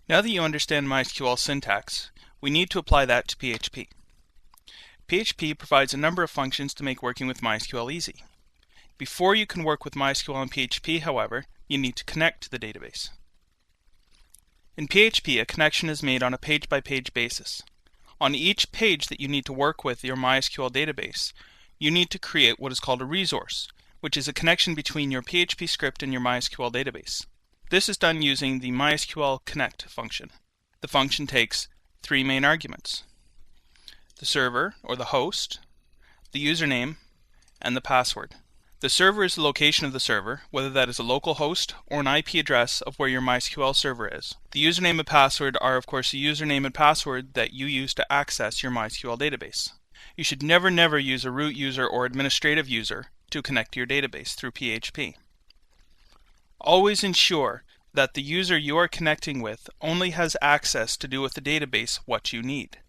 Now that you understand MySQL syntax, we need to apply that to PHP. PHP provides a number of functions to make working with MySQL easy. Before you can work with MySQL and PHP, however, you need to connect to the database. In PHP, a connection is made on a page-by-page basis. On each page that you need to work with your MySQL database, you need to create what is called a resource, which is a connection between your PHP script and your MySQL database. This is done using the MySQL connect function. The function takes three main arguments: the server, or the host, the username, and the password. The server is the location of the server, whether that is a local host or an IP address of where your MySQL server is. The username and password are, of course, the username and password that you use to access your MySQL database. You should never use a root user or administrative user to connect to your database through PHP. Always ensure that the user you are connecting with only has access to do with the database what you need.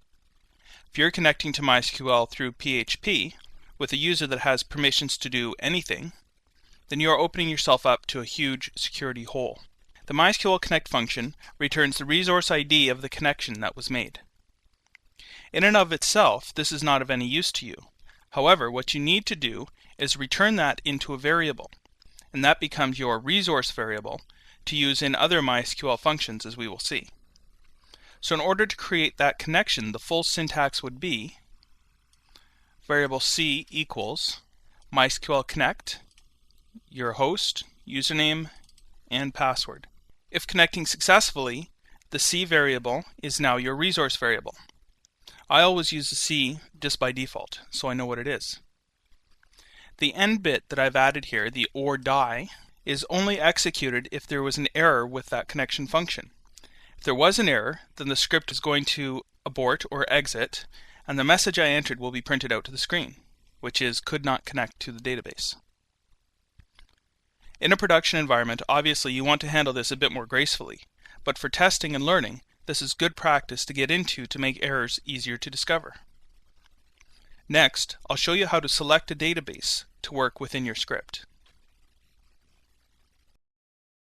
If you're connecting to MySQL through PHP with a user that has permissions to do anything, then you are opening yourself up to a huge security hole. The MySQL connect function returns the resource ID of the connection that was made. In and of itself, this is not of any use to you. However, what you need to do is return that into a variable, and that becomes your resource variable to use in other MySQL functions, as we will see. So in order to create that connection, the full syntax would be variable C equals MySQL connect, your host, username, and password. If connecting successfully, the C variable is now your resource variable. I always use the C just by default, so I know what it is. The end bit that I've added here, the or die, is only executed if there was an error with that connection function. If there was an error, then the script is going to abort or exit, and the message I entered will be printed out to the screen, which is could not connect to the database. In a production environment, obviously you want to handle this a bit more gracefully, but for testing and learning, this is good practice to get into to make errors easier to discover. Next, I'll show you how to select a database to work within your script.